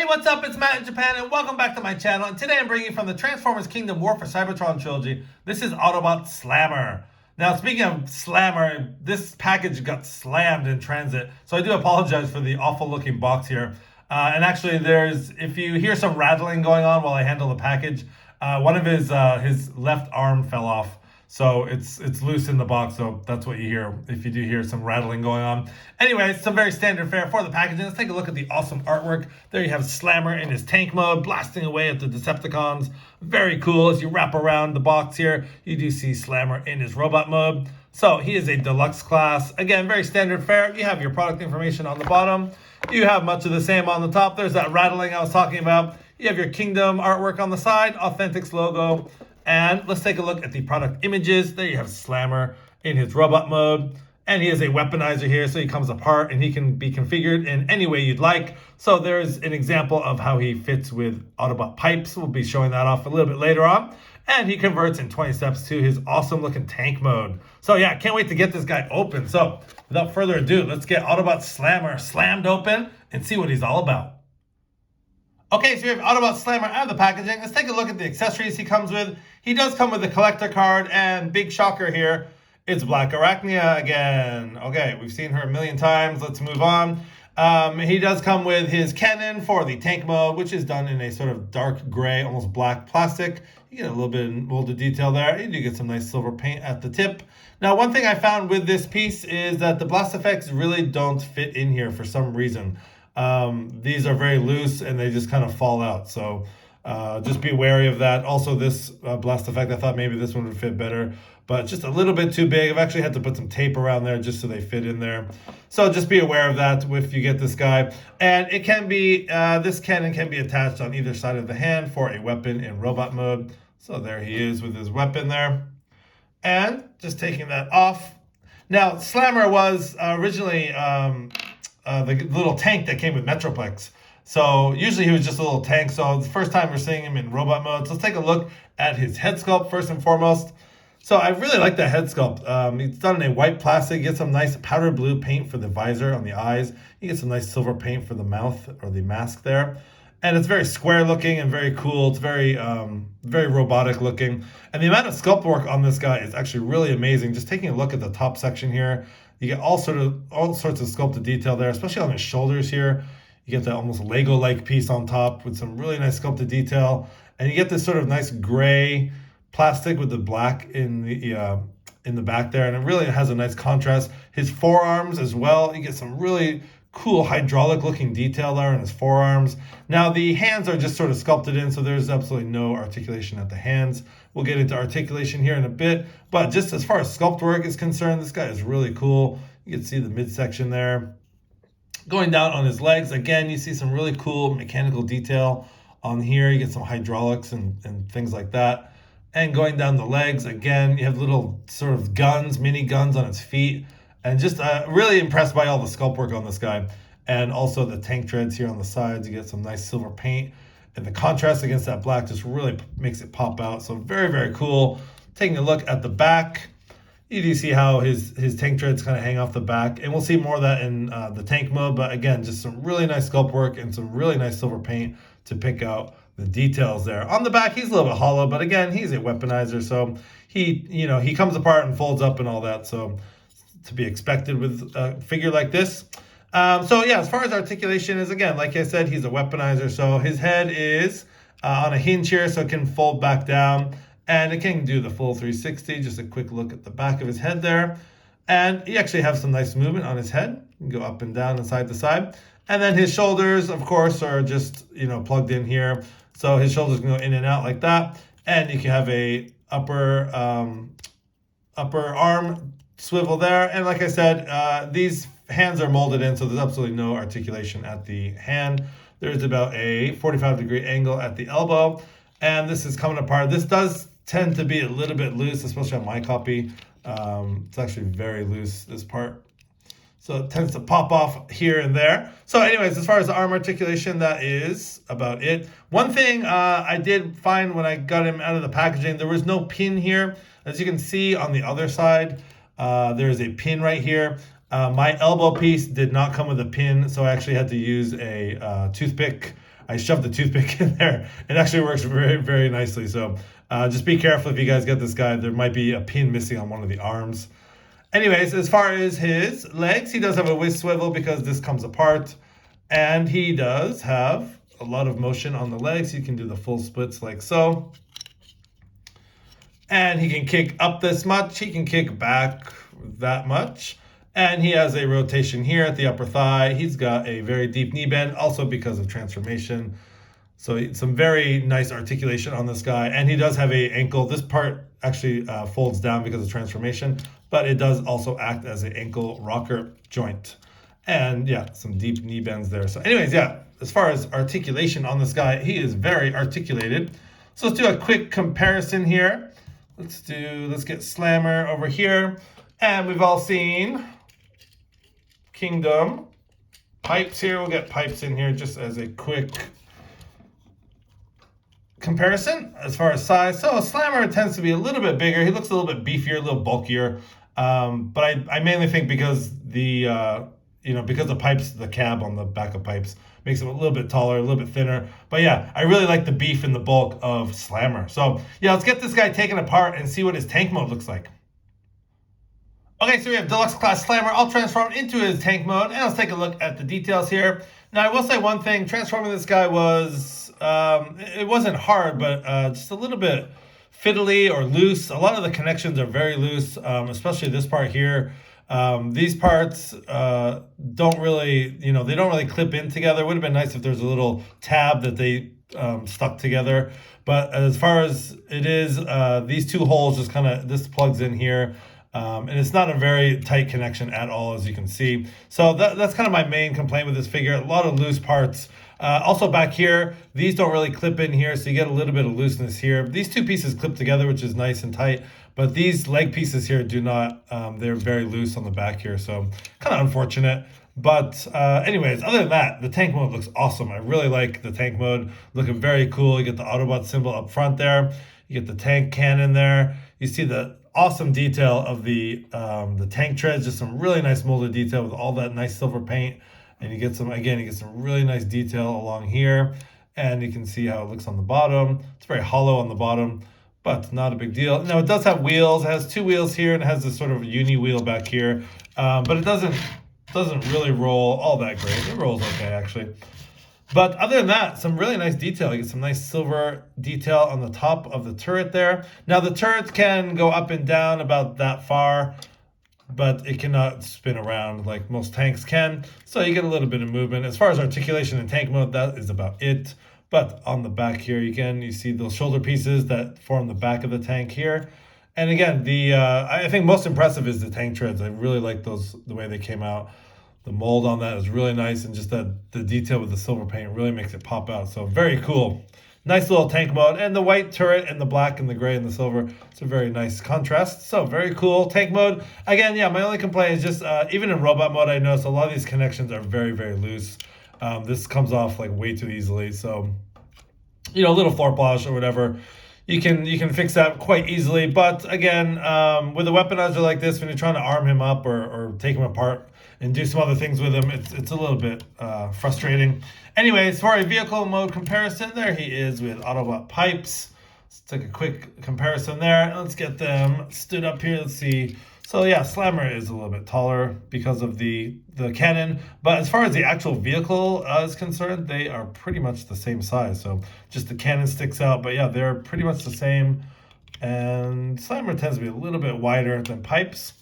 what's up? It's Matt in Japan, and welcome back to my channel. And today I'm bringing you from the Transformers Kingdom War for Cybertron trilogy. This is Autobot Slammer. Now, speaking of Slammer, this package got slammed in transit, so I do apologize for the awful-looking box here. And actually, if you hear some rattling going on while I handle the package, one of his left arm fell off. So it's loose in the box, so that's what you hear if you do hear some rattling going on. Anyway, it's some very standard fare for the packaging. Let's take a look at the awesome artwork. There you have Slammer in his tank mode, blasting away at the Decepticons. Very cool. As you wrap around the box here, you do see Slammer in his robot mode. So he is a deluxe class. Again, very standard fare. You have your product information on the bottom. You have much of the same on the top. There's that rattling I was talking about. You have your Kingdom artwork on the side, Authentics logo. And let's take a look at the product images. There you have Slammer in his robot mode. And he has a weaponizer here, so he comes apart and he can be configured in any way you'd like. So there's an example of how he fits with Autobot pipes. We'll be showing that off a little bit later on. And he converts in 20 steps to his awesome looking tank mode. So yeah, can't wait to get this guy open. So without further ado, let's get Autobot Slammer slammed open and see what he's all about. Okay, so we have Autobot Slammer out of the packaging. Let's take a look at the accessories he comes with. He does come with a collector card, and big shocker here, it's Black Arachnia again. Okay, we've seen her a million times. Let's move on. He does come with his cannon for the tank mode, which is done in a sort of dark gray, almost black plastic. You get a little bit of molded detail there. You do get some nice silver paint at the tip. Now, one thing I found with this piece is that the blast effects really don't fit in here for some reason. These are very loose and they just kind of fall out. So just be wary of that. Also, this blast effect, I thought maybe this one would fit better, but just a little bit too big. I've actually had to put some tape around there just so they fit in there. So just be aware of that if you get this guy. And it can be, this cannon can be attached on either side of the hand for a weapon in robot mode. So there he is with his weapon there. And just taking that off. Now, Slammer was originally the little tank that came with Metroplex. So usually he was just a little tank. So the first time we're seeing him in robot mode. So let's take a look at his head sculpt first and foremost. So I really like that head sculpt. It's done in a white plastic. You get some nice powder blue paint for the visor on the eyes. You get some nice silver paint for the mouth or the mask there. And it's very square looking and very cool. It's very robotic looking. And the amount of sculpt work on this guy is actually really amazing. Just taking a look at the top section here, you get all sorts of sculpted detail there, especially on his shoulders here. You get that almost Lego-like piece on top with some really nice sculpted detail. And you get this sort of nice gray plastic with the black in the back there. And it really has a nice contrast. His forearms as well, you get some really cool hydraulic looking detail there in his forearms. Now the hands are just sort of sculpted in, so there's absolutely no articulation at the hands. We'll get into articulation here in a bit, but just as far as sculpt work is concerned, this guy is really cool. You can see the midsection there. Going down on his legs, again, you see some really cool mechanical detail on here. You get some hydraulics and things like that. And going down the legs, again, you have little sort of guns, mini guns on his feet. And just really impressed by all the sculpt work on this guy. And also the tank treads here on the sides. You get some nice silver paint. And the contrast against that black just really makes it pop out. So very, very cool. Taking a look at the back, you do see how his tank treads kind of hang off the back. And we'll see more of that in the tank mode. But again, just some really nice sculpt work and some really nice silver paint to pick out the details there. On the back, he's a little bit hollow. But again, he's a weaponizer. So he comes apart and folds up and all that. So to be expected with a figure like this. So yeah, as far as articulation is, again, like I said, he's a weaponizer. So his head is on a hinge here, so it can fold back down. And it can do the full 360. Just a quick look at the back of his head there. And he actually has some nice movement on his head. You can go up and down and side to side. And then his shoulders, of course, are just, plugged in here. So his shoulders can go in and out like that. And you can have a upper arm swivel there. And like I said, these hands are molded in, so there's absolutely no articulation at the hand. There's about a 45-degree angle at the elbow, and this is coming apart. This does tend to be a little bit loose, especially on my copy. It's actually very loose, this part. So it tends to pop off here and there. So anyways, as far as the arm articulation, that is about it. One thing I did find when I got him out of the packaging, there was no pin here. As you can see on the other side, there's a pin right here. My elbow piece did not come with a pin, so I actually had to use a toothpick I shoved the toothpick in there. It actually works very, very nicely. So just be careful if you guys get this guy. There might be a pin missing on one of the arms. Anyways, as far as his legs, he does have a whisk swivel because this comes apart. And he does have a lot of motion on the legs. He can do the full splits like so. And he can kick up this much. He can kick back that much. And he has a rotation here at the upper thigh. He's got a very deep knee bend, also because of transformation. So some very nice articulation on this guy. And he does have a ankle. This part actually folds down because of transformation, but it does also act as an ankle rocker joint. And yeah, some deep knee bends there. So anyways, yeah, as far as articulation on this guy, he is very articulated. So let's do a quick comparison here. Let's get Slammer over here. And we've all seen Kingdom. Pipes here, we'll get Pipes in here just as a quick comparison as far as size. So Slammer tends to be a little bit bigger. He looks a little bit beefier, a little bulkier. But I mainly think because because the Pipes, the cab on the back of Pipes makes him a little bit taller, a little bit thinner. But yeah, I really like the beef and the bulk of Slammer. So yeah, let's get this guy taken apart and see what his tank mode looks like. Okay, so we have Deluxe Class Slammer all transformed into his tank mode, and let's take a look at the details here. Now, I will say one thing, transforming this guy was, it wasn't hard, but just a little bit fiddly or loose. A lot of the connections are very loose, especially this part here. These parts don't really, they don't really clip in together. It would have been nice if there's a little tab that they stuck together. But as far as it is, these two holes just this plugs in here. And it's not a very tight connection at all, as you can see. So that's kind of my main complaint with this figure. A lot of loose parts. Also back here, these don't really clip in here, so you get a little bit of looseness here. These two pieces clip together, which is nice and tight. But these leg pieces here do not. They're very loose on the back here, so kind of unfortunate. But anyways, other than that, the tank mode looks awesome. I really like the tank mode. Looking very cool. You get the Autobot symbol up front there. You get the tank cannon there. You see the awesome detail of the tank treads. Just some really nice molded detail with all that nice silver paint. And you get some really nice detail along here. And you can see how it looks on the bottom. It's very hollow on the bottom, but not a big deal. Now, it does have wheels. It has two wheels here, and it has this sort of uni wheel back here. But it doesn't really roll all that great. It rolls okay, actually. But other than that, some really nice detail. You get some nice silver detail on the top of the turret there. Now, the turrets can go up and down about that far, but it cannot spin around like most tanks can. So you get a little bit of movement. As far as articulation and tank mode, that is about it. But on the back here, again, you see those shoulder pieces that form the back of the tank here. And again, I think most impressive is the tank treads. I really like those, the way they came out. The mold on that is really nice, and just the detail with the silver paint really makes it pop out. So very cool. Nice little tank mode, and the white turret and the black and the gray and the silver. It's a very nice contrast. So very cool tank mode. Again, yeah, my only complaint is just even in robot mode, I noticed a lot of these connections are very, very loose. This comes off like way too easily. So, a little floor polish or whatever, you can fix that quite easily. But again, with a weaponizer like this, when you're trying to arm him up or take him apart and do some other things with him, it's a little bit frustrating. Anyways, for a vehicle mode comparison, there he is with Autobot Pipes. Let's take a quick comparison there. Let's get them stood up here. Let's see. So yeah, Slammer is a little bit taller because of the cannon. But as far as the actual vehicle is concerned, they are pretty much the same size. So just the cannon sticks out. But yeah, they're pretty much the same. And Slammer tends to be a little bit wider than Pipes.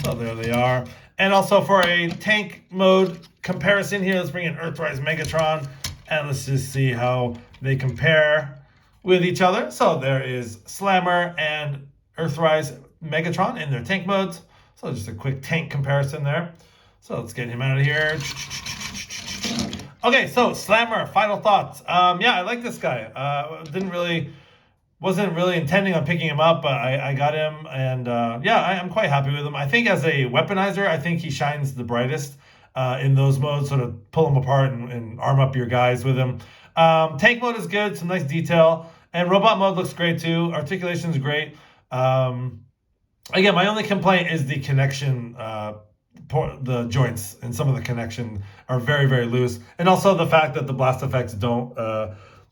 So there they are. And also for a tank mode comparison here, let's bring in Earthrise Megatron, and let's just see how they compare with each other. So there is Slammer and Earthrise Megatron in their tank modes. So just a quick tank comparison there. So let's get him out of here. Okay, so Slammer, final thoughts. Yeah, I like this guy. Wasn't really intending on picking him up, but I got him, and yeah, I'm quite happy with him. I think as a weaponizer, I think he shines the brightest in those modes, sort of pull him apart and arm up your guys with him. Tank mode is good, some nice detail, and robot mode looks great too. Articulation is great. Again, my only complaint is the connection the joints and some of the connection are very, very loose, and also the fact that the blast effects don't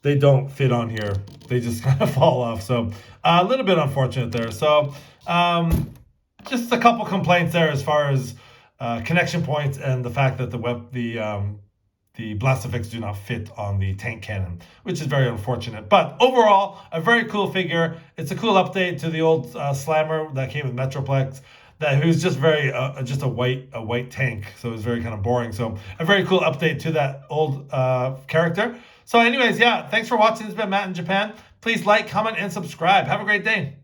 fit on here. They just kind of fall off. So a little bit unfortunate there. So just a couple complaints there as far as connection points and the fact that the blast effects do not fit on the tank cannon, which is very unfortunate. But overall, a very cool figure. It's a cool update to the old Slammer that came with Metroplex. That who's just very just a white tank, so it's very kind of boring. So a very cool update to that old character. So anyways, yeah, thanks for watching. This has been Matt in Japan. Please like, comment, and subscribe. Have a great day.